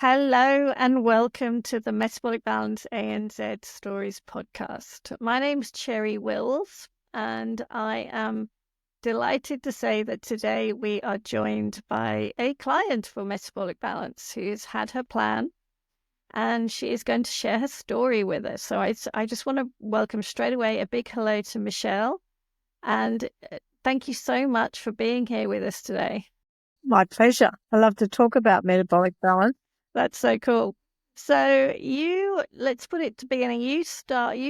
Hello and welcome to the Metabolic Balance ANZ Stories podcast. My name's Cherry Wills, and I am delighted to say that today we are joined by a client for Metabolic Balance who's had her plan and she is going to share her story with us. So I just want to welcome straight away a big hello to Michelle, and thank you so much for being here with us today. My pleasure. I love to talk about metabolic balance. That's so cool. So let's put it to beginning. You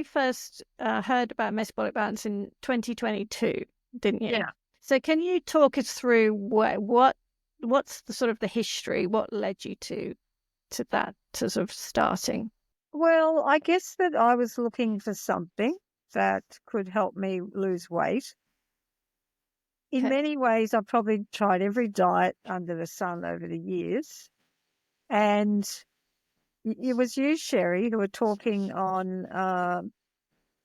first heard about metabolic balance in 2022, didn't you? Yeah. So can you talk us through what's the sort of the history? What led you to that, to sort of starting? Well, I guess that I was looking for something that could help me lose weight. In Okay. many ways, I've probably tried every diet under the sun over the years. And it was you, Sherry, who were talking on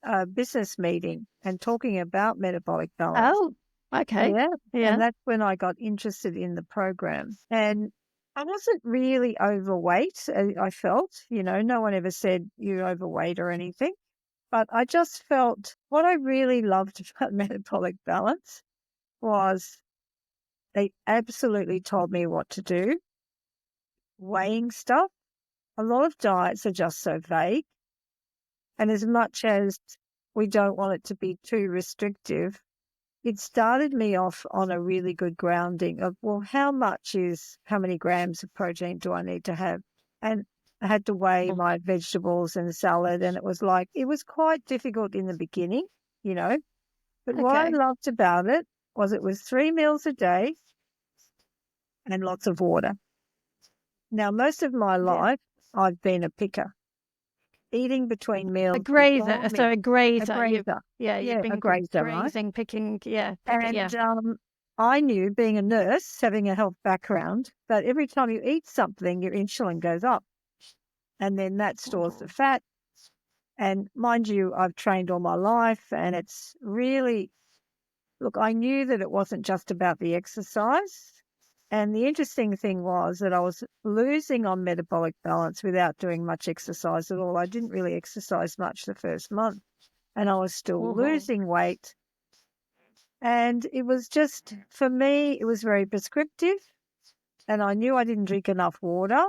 a business meeting and talking about metabolic balance. Oh, okay. Yeah. Yeah. And that's when I got interested in the program. And I wasn't really overweight, I felt. No one ever said you're overweight or anything. But I just felt what I really loved about metabolic balance was they absolutely told me what to do. Weighing stuff. A lot of diets are just so vague. And as much as we don't want it to be too restrictive, it started me off on a really good grounding of, well, how many grams of protein do I need to have? And I had to weigh my vegetables and salad, and it was quite difficult in the beginning, But what I Okay. loved about it was 3 meals a day and lots of water. Now, most of my life, I've been a picker, eating between meals. A grazer. So a grazer. A grazer. You've been a grazer, right? grazing, picking. Yeah. And I knew, being a nurse, having a health background, that every time you eat something, your insulin goes up. And then that stores the fat. And mind you, I've trained all my life, and it's really, look, I knew that it wasn't just about the exercise. And the interesting thing was that I was losing on metabolic balance without doing much exercise at all. I didn't really exercise much the first month, and I was still losing weight. And it was just, for me, it was very prescriptive. And I knew I didn't drink enough water.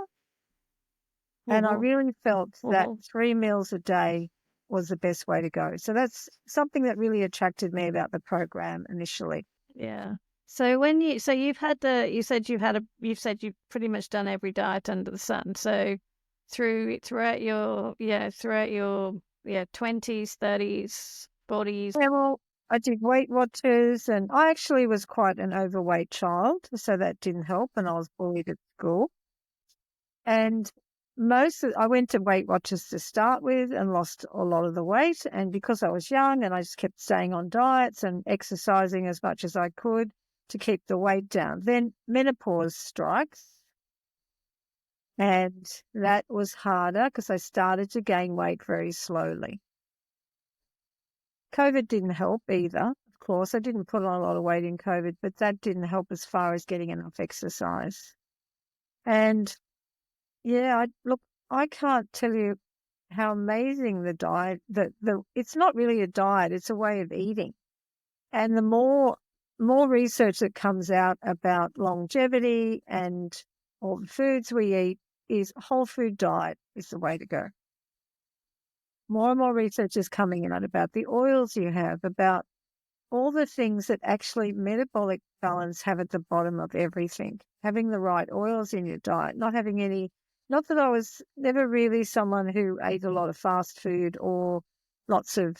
And I really felt that 3 meals a day was the best way to go. So that's something that really attracted me about the program initially. Yeah. So you've pretty much done every diet under the sun. So throughout your 20s, 30s, 40s. Yeah, well, I did Weight Watchers, and I actually was quite an overweight child, so that didn't help, and I was bullied at school. And I went to Weight Watchers to start with and lost a lot of the weight. And because I was young and I just kept staying on diets and exercising as much as I could to keep the weight down. Then menopause strikes. And that was harder because I started to gain weight very slowly. COVID didn't help either. Of course, I didn't put on a lot of weight in COVID, but that didn't help as far as getting enough exercise. And yeah, I can't tell you how amazing the diet, it's not really a diet, it's a way of eating. And the more research that comes out about longevity and all the foods we eat, is whole food diet is the way to go. More and more research is coming out about the oils you have, about all the things that actually metabolic balance have at the bottom of everything. Having the right oils in your diet, not that I was never really someone who ate a lot of fast food or lots of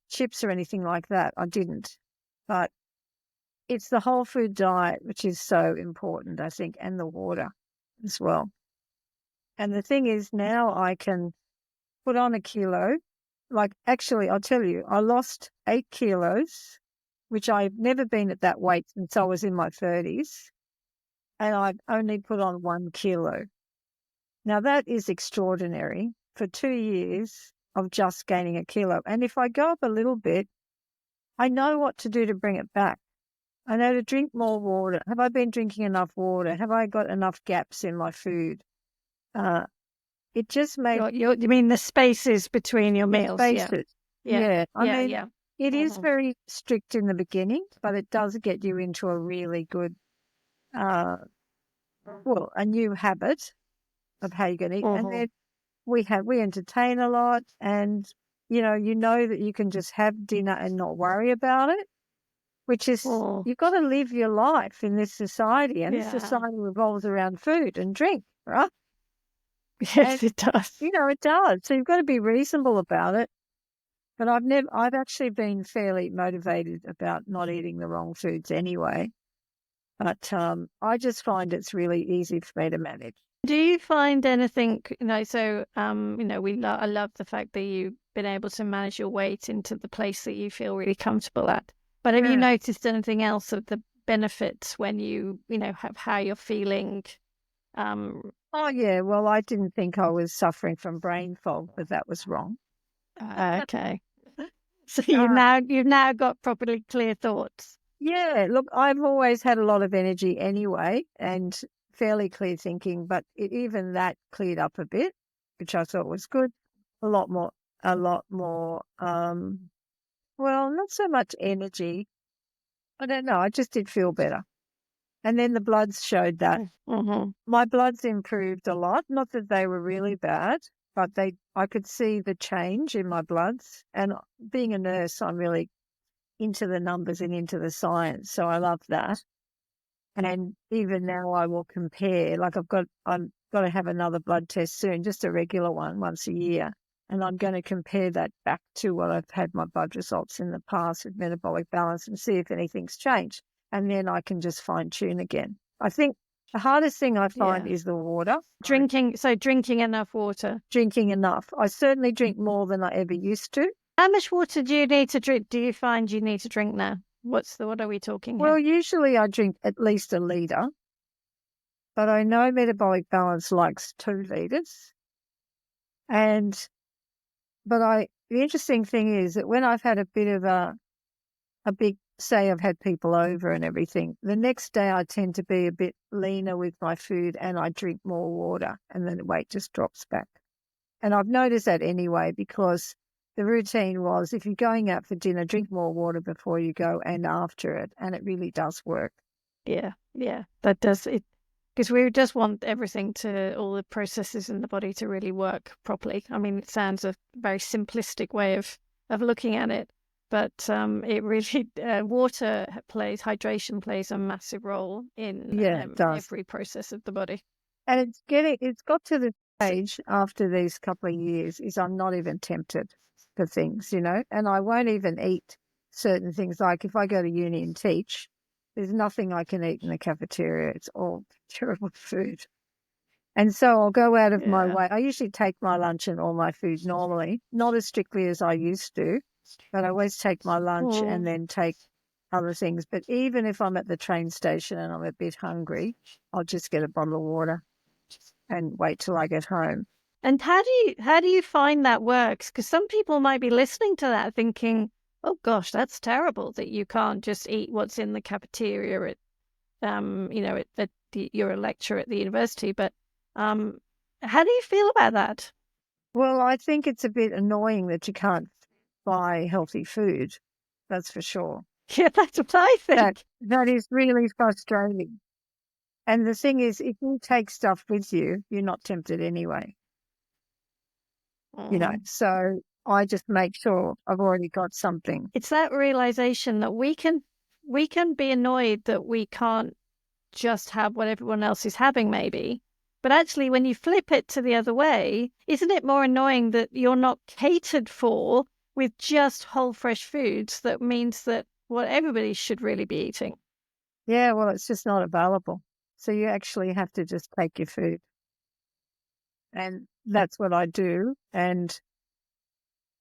chips or anything like that. I didn't. But it's the whole food diet which is so important, I think, and the water as well. And the thing is, now I can put on a kilo. Like, actually, I'll tell you, I lost 8 kilos, which I've never been at that weight since I was in my 30s. And I've only put on 1 kilo. Now, that is extraordinary for 2 years of just gaining a kilo. And if I go up a little bit, I know what to do to bring it back. I know to drink more water. Have I been drinking enough water? Have I got enough gaps in my food? it just made You mean the spaces between your meals? Yeah. spaces. Yeah. Yeah, I Yeah. mean, Yeah. it is Mhm. very strict in the beginning, but it does get you into a really good, uh, well, a new habit of how you're going to eat. And Mhm. then we entertain a lot, and you know that you can just have dinner and not worry about it, which is Mm. you've got to live your life in this society, and this Yeah. society revolves around food and drink, right? And Yes, it does. it does. So you've got to be reasonable about it. But I've actually been fairly motivated about not eating the wrong foods anyway. But I just find it's really easy for me to manage. Do you find anything, so, I love the fact that you've been able to manage your weight into the place that you feel really comfortable at. But have you Yeah. noticed anything else of the benefits when have how you're feeling? Um, Oh yeah. Well, I didn't think I was suffering from brain fog, but that was wrong. okay. So Uh, you've now got properly clear thoughts. yeah. Look, I've always had a lot of energy anyway, and fairly clear thinking, but even that cleared up a bit, which I thought was good. A lot more. A lot more. Well, not so much energy. I don't know. I just did feel better. And then the bloods showed that. Mm-hmm. My bloods improved a lot. Not that they were really bad, but I could see the change in my bloods. And being a nurse, I'm really into the numbers and into the science. So I love that. And even now I will compare, like I've got to have another blood test soon, just a regular one once a year. And I'm going to compare that back to what I've had my blood results in the past with metabolic balance and see if anything's changed. And then I can just fine tune again. I think the hardest thing I find Yeah. is the water. Drinking enough water. Drinking enough. I certainly drink more than I ever used to. How much water do you need to drink? Do you find you need to drink now? What are we talking Well, here? usually I drink at least a litre, but I know metabolic balance likes 2 litres. The interesting thing is that when I've had a bit of a big, say I've had people over and everything, the next day I tend to be a bit leaner with my food and I drink more water and then the weight just drops back. And I've noticed that anyway, because the routine was if you're going out for dinner, drink more water before you go and after it. And it really does work. Yeah, yeah, that does it because we just want everything all the processes in the body to really work properly. I mean, it sounds a very simplistic way of looking at it, but it really hydration plays a massive role in Yeah, it does. every process of the body. And it's got to the stage after these couple of years is I'm not even tempted for things, and I won't even eat certain things. Like if I go to uni and teach, there's nothing I can eat in the cafeteria. It's all terrible food. And so I'll go out of my Yeah. way. I usually take my lunch and all my food normally, not as strictly as I used to, but I always take my lunch and then take other things. But even if I'm at the train station and I'm a bit hungry, I'll just get a bottle of water and wait till I get home. And how do you find that works? Because some people might be listening to that thinking, "Oh gosh, that's terrible that you can't just eat what's in the cafeteria at you're a lecturer at the university." But how do you feel about that? Well, I think it's a bit annoying that you can't buy healthy food. That's for sure. Yeah, that's what I That think. that is really frustrating. And the thing is, if you take stuff with you, you're not tempted anyway. Mm. So I just make sure I've already got something. It's that realization that we can be annoyed that we can't just have what everyone else is having, maybe. But actually, when you flip it to the other way, isn't it more annoying that you're not catered for with just whole fresh foods? That means that what everybody should really be eating. Yeah, well, it's just not available. So you actually have to just take your food. And that's what I do. And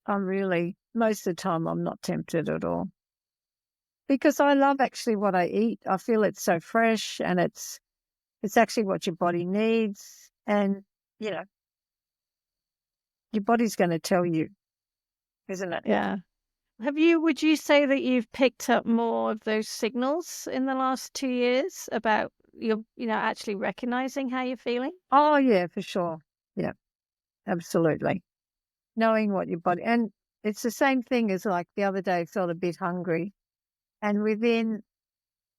most of the time, I'm not tempted at all. Because I love actually what I eat. I feel it's so fresh and it's actually what your body needs. And, you know, your body's going to tell you, isn't it? Yeah. Would you say that you've picked up more of those signals in the last 2 years about actually recognizing how you're feeling? Oh, yeah, for sure. Yeah, absolutely. Knowing what your body, and it's the same thing as like the other day, I felt a bit hungry, and within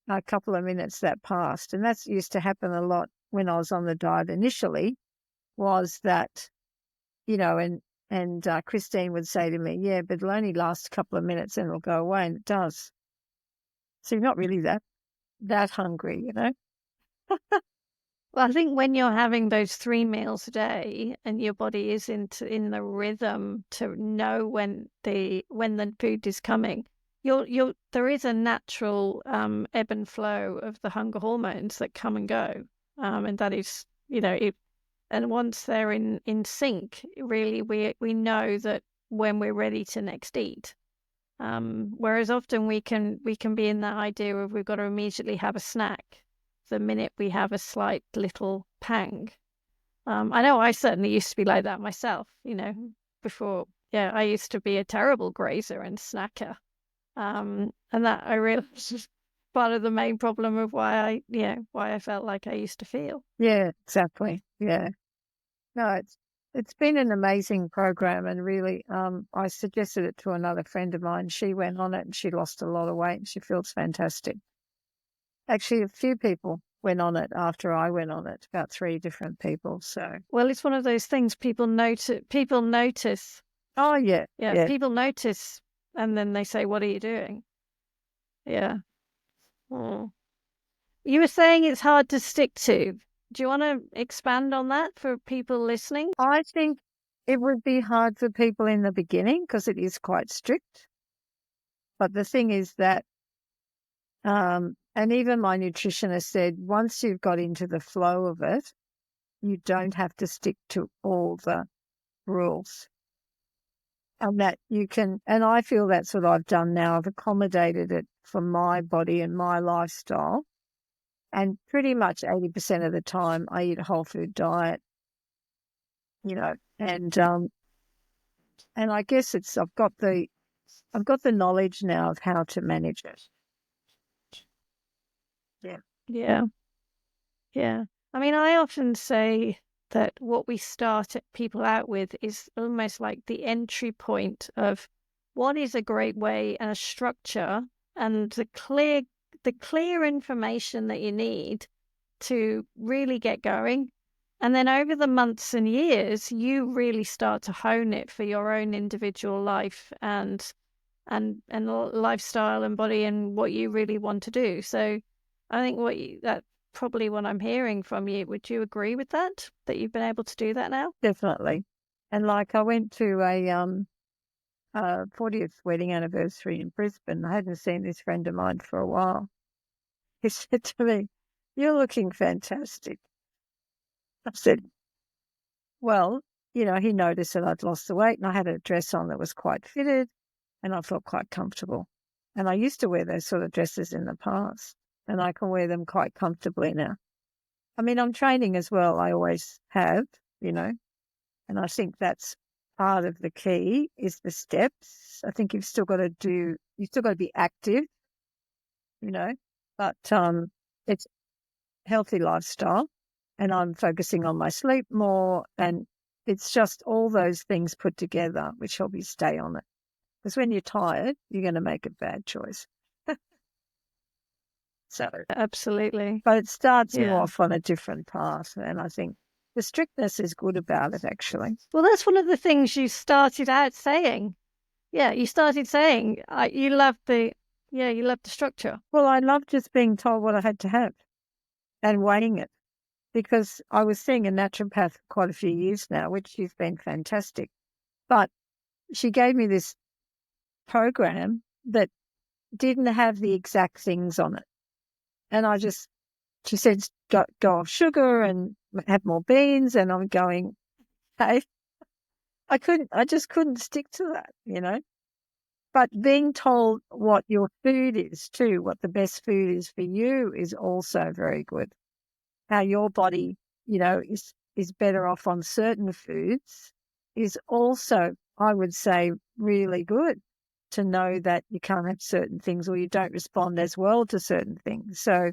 a couple of minutes that passed, and that used to happen a lot when I was on the diet initially, was that, and Kristine would say to me, yeah, but it'll only last a couple of minutes and it'll go away, and it does. So you're not really that hungry. Well, I think when you're having those 3 meals a day and your body is in the rhythm to know when the food is coming, there is a natural ebb and flow of the hunger hormones that come and go, and that is and once they're in sync, really we know that when we're ready to next eat. Whereas often we can be in that idea of we've got to immediately have a snack the minute we have a slight little pang. I know I certainly used to be like that myself, before. Yeah, I used to be a terrible grazer and snacker. And that I realized was part of the main problem of why I felt like I used to feel. Yeah, exactly. Yeah. No, it's been an amazing program, and really, I suggested it to another friend of mine. She went on it and she lost a lot of weight and she feels fantastic. Actually, a few people went on it after I went on it, about 3 different people. So, Well, it's one of those things people notice. People notice. oh yeah, Yeah, yeah. people notice, and then they say, "What are you doing?" Yeah. Oh. You were saying it's hard to stick to. Do you want to expand on that for people listening? I think it would be hard for people in the beginning because it is quite strict. But the thing is that, and even my nutritionist said, once you've got into the flow of it, you don't have to stick to all the rules. And that you can, and I feel that's what I've done now. I've accommodated it for my body and my lifestyle. And pretty much 80% of the time I eat a whole food diet, and I guess I've got the knowledge now of how to manage it. Yeah. Yeah. Yeah. I mean, I often say that what we start people out with is almost like the entry point of what is a great way and a structure and the clear information that you need to really get going. And then over the months and years, you really start to hone it for your own individual life and lifestyle and body and what you really want to do. So I think that's probably what I'm hearing from you. Would you agree with that you've been able to do that now? Definitely. And like I went to a 40th wedding anniversary in Brisbane. I hadn't seen this friend of mine for a while. He said to me, "You're looking fantastic." I said, well, he noticed that I'd lost the weight and I had a dress on that was quite fitted and I felt quite comfortable. And I used to wear those sort of dresses in the past and I can wear them quite comfortably now. I mean, I'm training as well. I always have, and I think that's part of the key is the steps. I think you've still got to be active, but it's healthy lifestyle and I'm focusing on my sleep more, and it's just all those things put together which help you stay on it. Because when you're tired, you're going to make a bad choice. So, Absolutely. but it starts you off on a different path, and I think the strictness is good about it, actually. Well, that's one of the things you started out saying. Yeah, you started saying you love the structure. Well, I love just being told what I had to have and weighing it, because I was seeing a naturopath for quite a few years now, which she's been fantastic. But she gave me this program that didn't have the exact things on it. And she said, go off sugar and have more beans. And I'm going, hey, I just couldn't stick to that. But being told what your food is too, what the best food is for you is also very good. How your body, is better off on certain foods is also, I would say, really good to know that you can't have certain things or you don't respond as well to certain things. So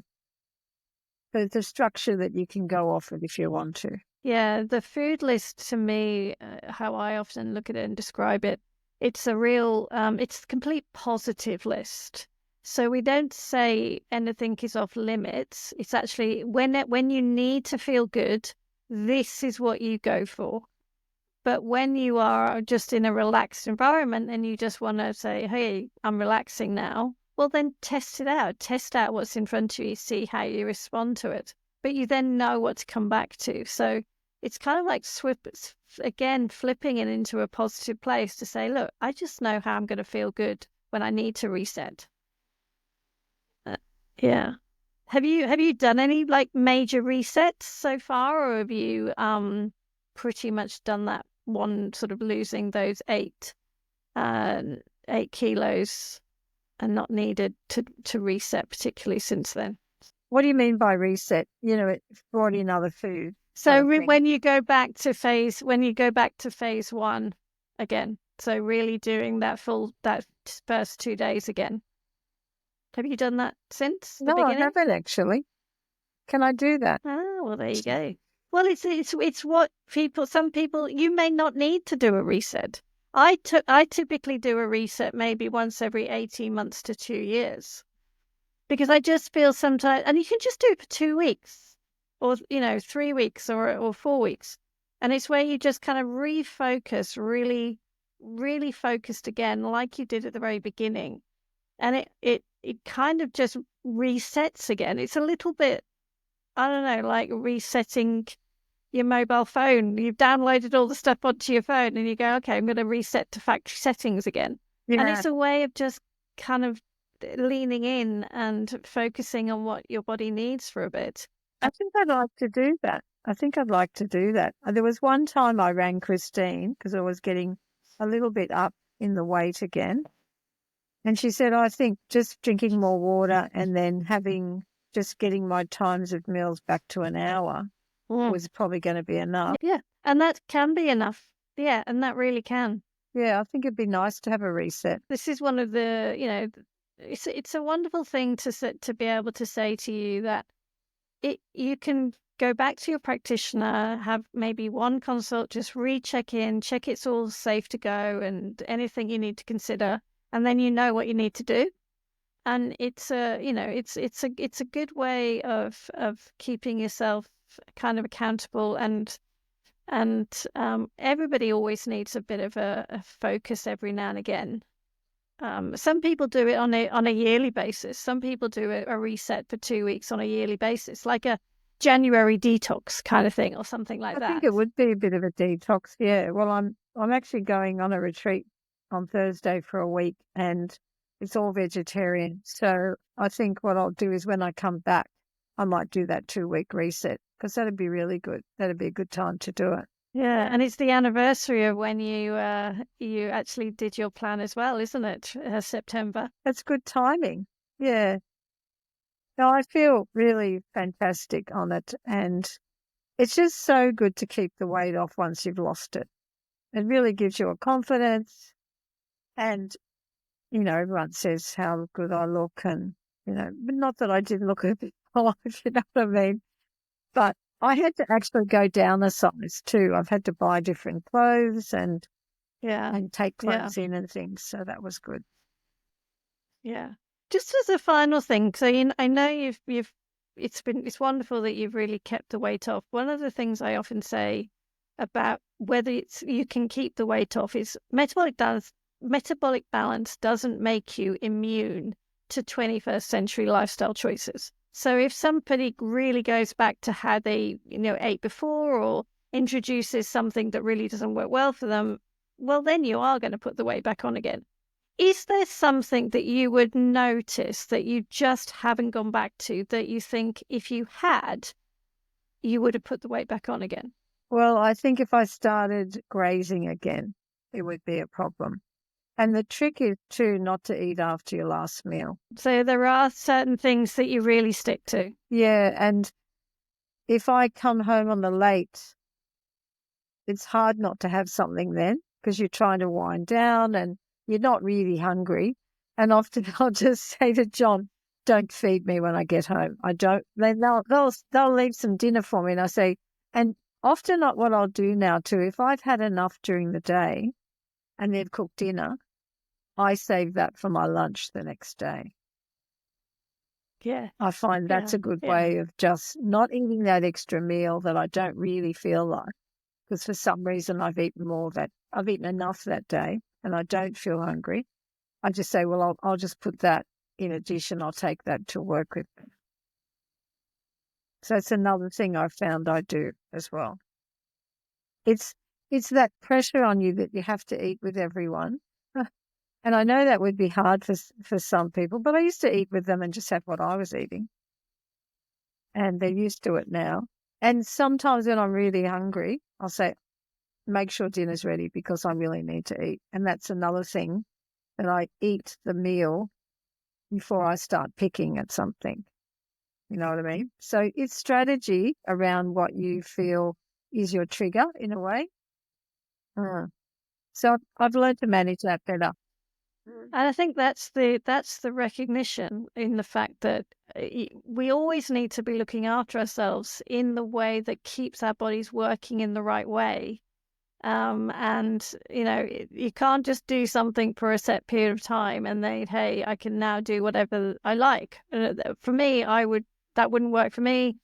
but it's a structure that you can go off it if you want to. Yeah, the food list to me, how I often look at it and describe it, it's a real, it's a complete positive list. So we don't say anything is off limits. It's actually when you need to feel good, this is what you go for. But when you are just in a relaxed environment and you just want to say, hey, I'm relaxing now, well, then test it out. Test out what's in front of you, see how you respond to it. But you then know what to come back to. So it's kind of like flipping it into a positive place to say, look, I just know how I'm going to feel good when I need to reset. Yeah. Have you done any like major resets so far, or have you pretty much done that one sort of losing those 8 kilos and not needed to reset particularly since then? What do you mean by reset? It brought in other food. So when you go back to phase one again, so really doing that first 2 days again. Have you done that since the beginning? No, I haven't actually. Can I do that? Ah, well, there you go. Well, it's what some people, you may not need to do a reset. I typically do a reset maybe once every 18 months to 2 years, because I just feel sometimes, and you can just do it for 2 weeks or 3 weeks or 4 weeks, and it's where you just kind of refocus, really, really focused again, like you did at the very beginning, and it kind of just resets again. It's a little bit, I don't know, like resetting your mobile phone. You've downloaded all the stuff onto your phone and you go, okay, I'm going to reset to factory settings again. Yeah. And it's a way of just kind of leaning in and focusing on what your body needs for a bit. I think I'd like to do that. There was one time I rang Kristine because I was getting a little bit up in the weight again. And she said, I think just drinking more water and then just getting my times of meals back to an hour was probably going to be enough. Yeah, and that can be enough. Yeah, and that really can. Yeah, I think it'd be nice to have a reset. This is one of the, it's a wonderful thing to be able to say to you that you can go back to your practitioner, have maybe one consult, just recheck in, check it's all safe to go and anything you need to consider, and then you know what you need to do. And it's a good way of keeping yourself kind of accountable, and everybody always needs a bit of a focus every now and again. Some people do it on a yearly basis. Some people do a reset for 2 weeks on a yearly basis, like a January detox kind of thing or something like that. I think it would be a bit of a detox. Yeah. Well, I'm actually going on a retreat on Thursday for a week and it's all vegetarian. So I think what I'll do is when I come back, I might do that 2-week reset because that'd be really good. That'd be a good time to do it. Yeah, and it's the anniversary of when you actually did your plan as well, isn't it? September. That's good timing. Yeah. No, I feel really fantastic on it, and it's just so good to keep the weight off once you've lost it. It really gives you a confidence, and everyone says how good I look, and but not that I didn't look a bit alive, you know what I mean? But I had to actually go down a size too. I've had to buy different clothes and take clothes in and things. So that was good. Yeah. Just as a final thing, so I know it's wonderful that you've really kept the weight off. One of the things I often say about whether you can keep the weight off is metabolic balance doesn't make you immune to 21st century lifestyle choices. So if somebody really goes back to how they, ate before or introduces something that really doesn't work well for them, well, then you are going to put the weight back on again. Is there something that you would notice that you just haven't gone back to that you think if you had, you would have put the weight back on again? Well, I think if I started grazing again, it would be a problem. And the trick is too not to eat after your last meal. So there are certain things that you really stick to. Yeah, and if I come home on the late, it's hard not to have something then because you're trying to wind down and you're not really hungry. And often I'll just say to John, don't feed me when I get home. I don't. They'll leave some dinner for me, and I say, and often not what I'll do now too. If I've had enough during the day, and they've cooked dinner, I save that for my lunch the next day. Yeah. I find that's a good way of just not eating that extra meal that I don't really feel like, because for some reason I've eaten enough that day and I don't feel hungry. I just say, well, I'll just put that in a dish and I'll take that to work with me. So it's another thing I've found I do as well. It's that pressure on you that you have to eat with everyone. And I know that would be hard for some people, but I used to eat with them and just have what I was eating. And they're used to it now. And sometimes when I'm really hungry, I'll say, make sure dinner's ready because I really need to eat. And that's another thing, that I eat the meal before I start picking at something. You know what I mean? So it's strategy around what you feel is your trigger in a way. So I've learned to manage that better. And I think that's the recognition in the fact that we always need to be looking after ourselves in the way that keeps our bodies working in the right way. And you can't just do something for a set period of time and then, hey, I can now do whatever I like. For me, that wouldn't work for me.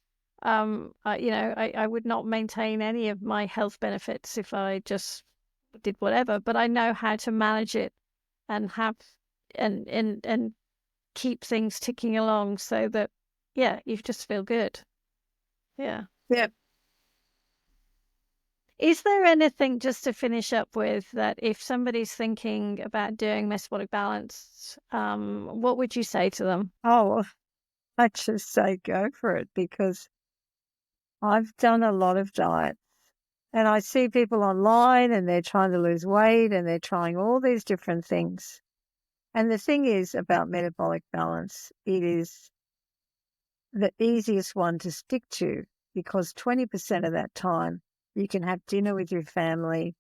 I would not maintain any of my health benefits if I just did whatever. But I know how to manage it and have and keep things ticking along so that you just feel good. Yeah. Is there anything, just to finish up with, that if somebody's thinking about doing metabolic balance, what would you say to them? Oh, I just say go for it, because I've done a lot of diets and I see people online and they're trying to lose weight and they're trying all these different things. And the thing is about metabolic balance, it is the easiest one to stick to, because 20% of that time you can have dinner with your family.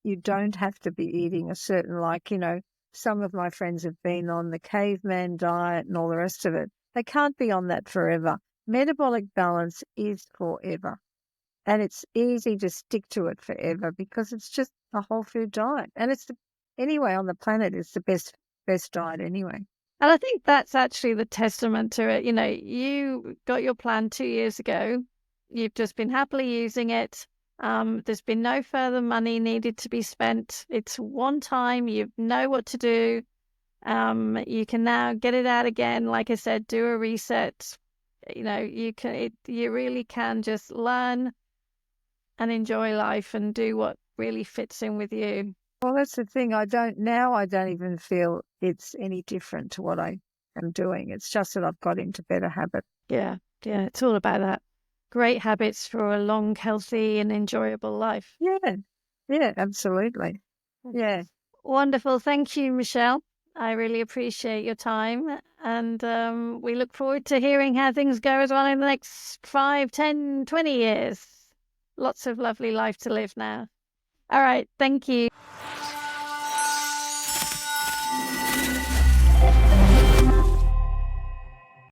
You don't have to be eating a certain, some of my friends have been on the caveman diet and all the rest of it. They can't be on that forever. Metabolic balance is forever. And it's easy to stick to it forever because it's just a whole food diet. And anyway, on the planet, it's the best diet anyway. And I think that's actually the testament to it. You got your plan 2 years ago. You've just been happily using it. There's been no further money needed to be spent. It's one time. You know what to do. You can now get it out again. Like I said, do a reset. You really can just learn and enjoy life and do what really fits in with you. Well, that's the thing. I don't even feel it's any different to what I am doing. It's just that I've got into better habits. Yeah. It's all about that. Great habits for a long, healthy and enjoyable life. Yeah, absolutely. Yeah. Wonderful. Thank you, Michelle. I really appreciate your time. And we look forward to hearing how things go as well in the next 5, 10, 20 years. Lots of lovely life to live now. All right. Thank you.